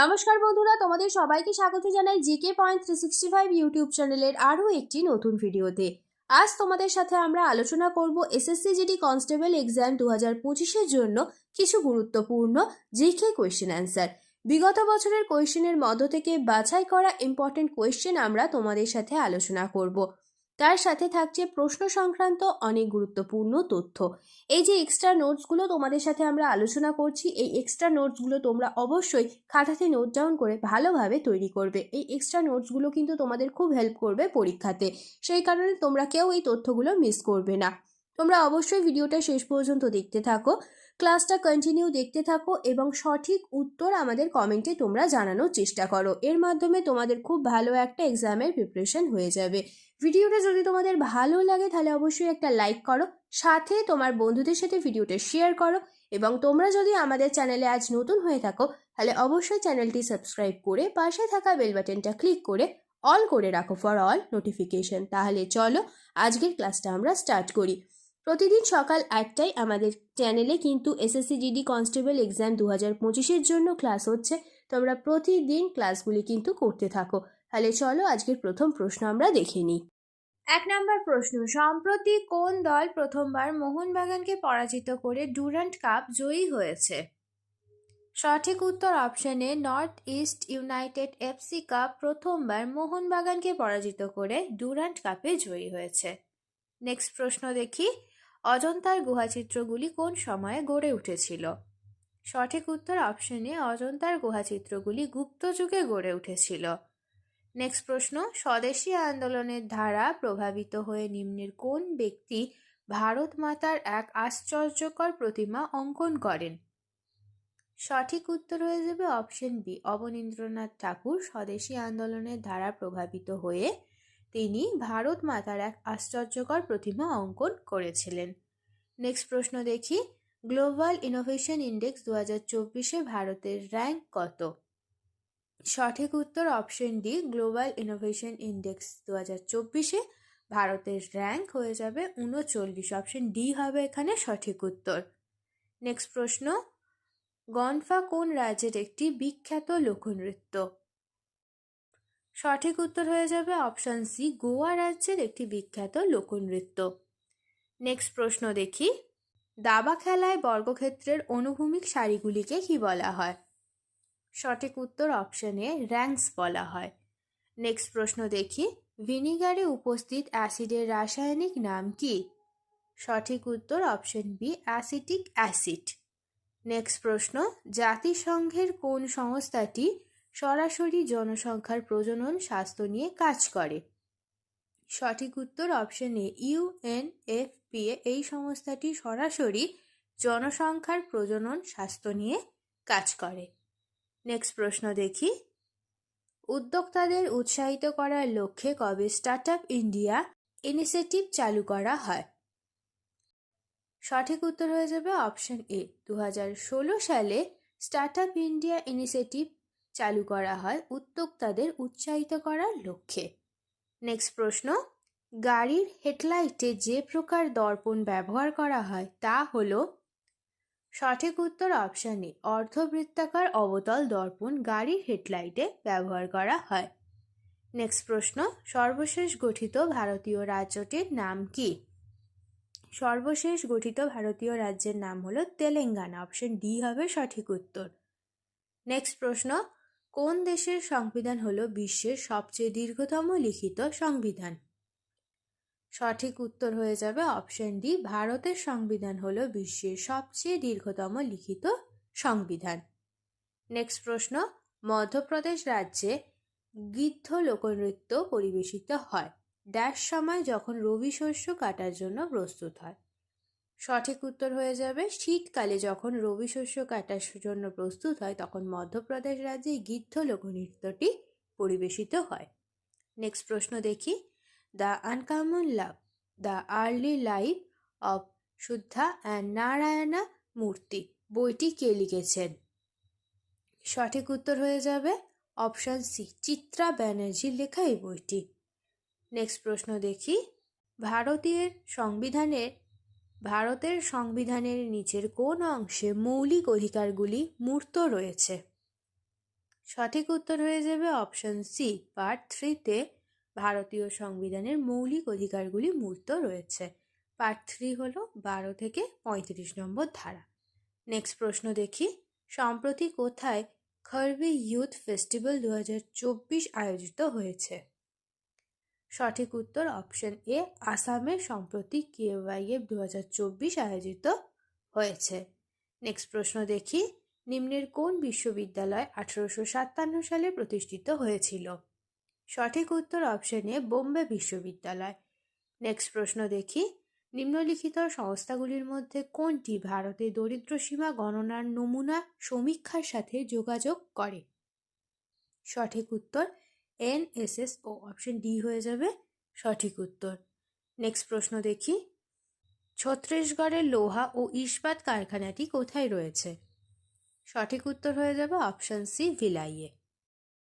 নমস্কার বন্ধুরা, তোমাদের সবাইকে স্বাগত জানাই জিকে পয়েন্ট 365 ইউটিউব চ্যানেলের আরও একটি নতুন ভিডিওতে। আজ তোমাদের সাথে আমরা আলোচনা করব এসএসসি জিডি কনস্টেবল এক্সাম 2025-এর জন্য কিছু গুরুত্বপূর্ণ জিকে কোয়েশ্চেন অ্যান্সার। বিগত বছরের কোয়েশ্চেনের মধ্য থেকে বাছাই করা ইম্পর্টেন্ট কোয়েশ্চেন আমরা তোমাদের সাথে আলোচনা করব। তার সাথে থাকছে প্রশ্ন সংক্রান্ত অনেক গুরুত্বপূর্ণ তথ্য। এই যে এক্সট্রা নোটসগুলো তোমাদের সাথে আমরা আলোচনা করছি, এই এক্সট্রা নোটসগুলো তোমরা অবশ্যই খাতাতে নোট ডাউন করে ভালোভাবে তৈরি করবে। এই এক্সট্রা নোটসগুলো কিন্তু তোমাদের খুব হেল্প করবে পরীক্ষাতে, সেই কারণে তোমরা কেউ এই তথ্যগুলো মিস করবে না। তোমরা অবশ্যই ভিডিওটা শেষ পর্যন্ত দেখতে থাকো, ক্লাসটা কন্টিনিউ দেখতে থাকো এবং সঠিক উত্তর আমাদের কমেন্টে তোমরা জানানোর চেষ্টা করো। এর মাধ্যমে তোমাদের খুব ভালো একটা এক্সামের প্রিপারেশন হয়ে যাবে। ভিডিওটা যদি তোমাদের ভালো লাগে তাহলে অবশ্যই একটা লাইক করো, সাথে তোমার বন্ধুদের সাথে ভিডিওটা শেয়ার করো এবং তোমরা যদি আমাদের চ্যানেলে আজ নতুন হয়ে থাকো তাহলে অবশ্যই চ্যানেলটি সাবস্ক্রাইব করে পাশে থাকা বেল বাটনটা ক্লিক করে অল করে রাখো ফর অল নোটিফিকেশন। তাহলে চলো আজকের ক্লাসটা আমরা স্টার্ট করি। প্রতিদিন সকাল 8টায় আমাদের চ্যানেলে কিন্তু এসএসসি জিডি কনস্টেবল এক্সাম 2025-এর জন্য ক্লাস হচ্ছে। তোমরা প্রতিদিন ক্লাসগুলি কিন্তু করতে থাকো। তাহলে চলো আজকের প্রথম প্রশ্ন আমরা দেখে নিই। 1 নম্বর প্রশ্ন, সম্প্রতি কোন দল প্রথমবার মোহনবাগানকে পরাজিত করে ডুরান্ট কাপ জয়ী হয়েছে? সঠিক উত্তর অপশনে north east United FC cup প্রথমবার মোহনবাগানকে পরাজিত করে ডুরান্ট কাপে জয়ী হয়েছে। নেক্সট প্রশ্ন দেখি, অজন্তার গুহাচিত্রগুলি কোন সময়ে গড়ে উঠেছিল? সঠিক উত্তর অপশনে অজন্তার গুহাচিত্রগুলি গুপ্ত যুগে গড়ে উঠেছিল। নেক্সট প্রশ্ন, স্বদেশী আন্দোলনের দ্বারা প্রভাবিত হয়ে নিম্নের কোন ব্যক্তি ভারত মাতার এক আশ্চর্যকর প্রতিমা অঙ্কন করেন? সঠিক উত্তর হয়ে যাবে অপশন বি, অবনীন্দ্রনাথ ঠাকুর স্বদেশী আন্দোলনের দ্বারা প্রভাবিত হয়ে তিনি ভারত মাতার এক আশ্চর্যকর প্রতিমা অঙ্কন করেছিলেন। নেক্সট প্রশ্ন দেখি, গ্লোবাল ইনোভেশন ইন্ডেক্স 2024-এ ভারতের র্যাঙ্ক কত? সঠিক উত্তর option D, global innovation index 2024-এ ভারতের র্যাঙ্ক হয়ে যাবে 39। অপশন ডি হবে এখানে সঠিক উত্তর। নেক্সট প্রশ্ন, গনফা কোন রাজ্যের একটি বিখ্যাত লোকনৃত্য? সঠিক উত্তর হয়ে যাবে অপশন সি, গোয়া রাজ্যের একটি বিখ্যাত লোকনৃত্য। নেক্সট প্রশ্ন দেখি, দাবা খেলায় বর্গক্ষেত্রের অনুভূমিক সারিগুলিকে কি বলা হয়? সঠিক উত্তর অপশনে র্যাঙ্কস বলা হয়। নেক্সট প্রশ্ন দেখি, ভিনিগারে উপস্থিত অ্যাসিডের রাসায়নিক নাম কি? সঠিক উত্তর option B, acetic acid. Next প্রশ্ন, জাতিসংঘের কোন সংস্থাটি সরাসরি জনসংখ্যার প্রজনন স্বাস্থ্য নিয়ে কাজ করে? সঠিক উত্তর অপশন এ, ইউএনএফপিএ এই সংস্থাটি সরাসরি জনসংখ্যার প্রজনন স্বাস্থ্য নিয়ে কাজ করে। নেক্সট প্রশ্ন দেখি, উদ্যোক্তাদের উৎসাহিত করার লক্ষ্যে কবে স্টার্ট আপ ইন্ডিয়া ইনিশিয়েটিভ চালু করা হয়? সঠিক উত্তর হয়ে যাবে অপশন এ, 2016 সালে স্টার্ট আপ ইন্ডিয়া ইনিশিয়েটিভ চালু করা হয় উদ্যোক্তাদের উৎসাহিত করার লক্ষ্যে। নেক্সট প্রশ্ন, গাড়ির হেডলাইটে যে প্রকার দর্পণ ব্যবহার করা হয় তা হলো? সঠিক উত্তর অপশন এ, অর্ধবৃত্তাকার অবতল দর্পণ গাড়ির হেডলাইটে ব্যবহার করা হয়। নেক্সট প্রশ্ন, সর্বশেষ গঠিত ভারতীয় রাজ্যটির নাম কি? সর্বশেষ গঠিত ভারতীয় রাজ্যের নাম হলো তেলেঙ্গানা। অপশন ডি হবে সঠিক উত্তর। নেক্সট প্রশ্ন, কোন দেশের সংবিধান হলো বিশ্বের সবচেয়ে দীর্ঘতম লিখিত সংবিধান? সঠিক উত্তর হয়ে যাবে অপশন ডি, ভারতের সংবিধান হলো বিশ্বের সবচেয়ে দীর্ঘতম লিখিত সংবিধান। নেক্সট প্রশ্ন, মধ্যপ্রদেশ রাজ্যে গিদ্ধ লোকনৃত্য পরিবেশিত হয় ড্যাশ সময় যখন রবি শস্য কাটার জন্য প্রস্তুত হয়? সঠিক উত্তর হয়ে যাবে শীতকালে যখন রবি শস্য কাটার জন্য প্রস্তুত হয় তখন মধ্যপ্রদেশ রাজ্যে গিদ্ধ লোকনৃত্যটি পরিবেশিত হয়। নেক্সট প্রশ্ন দেখি, the uncommon love the early life of Sudha and Narayana Murthy বইটি কে লিখেছেন? সঠিক উত্তর হয়ে যাবে অপশন সি, চিত্রা ব্যানার্জির লেখা এই বইটি। নেক্সট প্রশ্ন দেখি, ভারতের সংবিধানের নিচের কোন অংশে মৌলিক অধিকারগুলি মূর্ত রয়েছে? সঠিক উত্তর হয়ে যাবে অপশন সি। পার্ট 3-তে ভারতীয় সংবিধানের মৌলিক অধিকারগুলি মূর্ত রয়েছে। পার্ট 3 হলো 12 থেকে 35 নম্বর ধারা। নেক্সট প্রশ্ন দেখি, সম্প্রতি কোথায় খরবি ইউথ ফেস্টিভ্যাল 2024 আয়োজিত হয়েছে? সঠিক উত্তর অপশন এ, আসামে সম্প্রতি KYF 2024 আয়োজিত হয়েছে। নেক্সট প্রশ্ন দেখি, নিম্নের কোন বিশ্ববিদ্যালয় 1857 সালে প্রতিষ্ঠিত হয়েছিল? সঠিক উত্তর অপশন এ, বোম্বে বিশ্ববিদ্যালয়। নেক্সট প্রশ্ন দেখি, নিম্নলিখিত সংস্থাগুলির মধ্যে কোনটি ভারতে দরিদ্র সীমা গণনার নমুনা সমীক্ষার সাথে যোগাযোগ করে? সঠিক উত্তর NSSO, অপশন ডি হয়ে যাবে সঠিক উত্তর। নেক্সট প্রশ্ন দেখি, ছত্তিশগড়ের লোহা ও ইস্পাত কারখানাটি কোথায় রয়েছে? সঠিক উত্তর হয়ে যাবে অপশন সি, ভিলাইয়ে।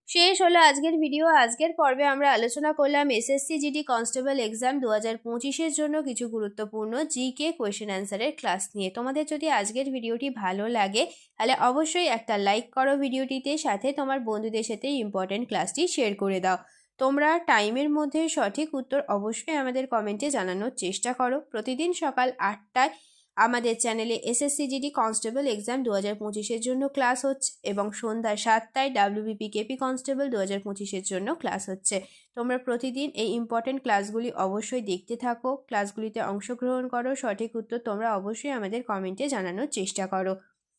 শেষ হলো আজকের ভিডিও। আজকের পর্বে আমরা আলোচনা করলাম SSC GD কনস্টেবল এক্সাম 2025-এর জন্য কিছু গুরুত্বপূর্ণ জিকে কোয়েশ্চেন অ্যান্সারের ক্লাস নিয়ে। তোমাদের যদি আজকের ভিডিওটি ভালো লাগে তাহলে অবশ্যই একটা লাইক করো ভিডিওটিতে, সাথে তোমার বন্ধুদের সাথে ইম্পর্টেন্ট ক্লাসটি শেয়ার করে দাও। তোমরা টাইমের মধ্যে সঠিক উত্তর অবশ্যই আমাদের কমেন্টে জানানোর চেষ্টা করো। প্রতিদিন সকাল 8টায় আমাদের চ্যানেলে SSC GD কনস্টেবল এক্সাম 2025-এর জন্য ক্লাস হচ্ছে এবং সন্ধ্যা 7টায় WBP KP কনস্টেবল 2025-এর জন্য ক্লাস হচ্ছে। তোমরা প্রতিদিন এই ইম্পর্টেন্ট ক্লাসগুলি অবশ্যই দেখতে থাকো, ক্লাসগুলিতে অংশগ্রহণ করো, সঠিক উত্তর তোমরা অবশ্যই আমাদের কমেন্টে জানানোর চেষ্টা করো।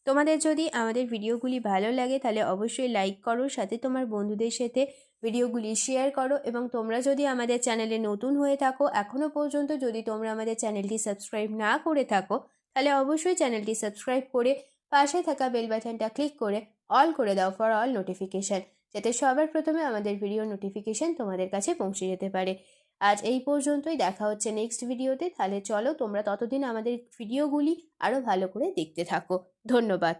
তোমাদের যদি আমাদের ভিডিওগুলি ভালো লাগে তাহলে অবশ্যই লাইক করো, সাথে তোমার বন্ধুদের সাথে ভিডিওগুলি শেয়ার করো এবং তোমরা যদি আমাদের চ্যানেলে নতুন হয়ে থাকো, এখনও পর্যন্ত যদি তোমরা আমাদের চ্যানেলটি সাবস্ক্রাইব না করে থাকো তাহলে অবশ্যই চ্যানেলটি সাবস্ক্রাইব করে পাশে থাকা বেল বাটনটা ক্লিক করে অল করে দাও ফর অল নোটিফিকেশান, যাতে সবার প্রথমে আমাদের ভিডিও নোটিফিকেশান তোমাদের কাছে পৌঁছে যেতে পারে। আজ এই পর্যন্তই, দেখা হচ্ছে নেক্সট ভিডিওতে। তাহলে চলো তোমরা ততদিন আমাদের ভিডিওগুলি আরও ভালো করে দেখতে থাকো। ধন্যবাদ।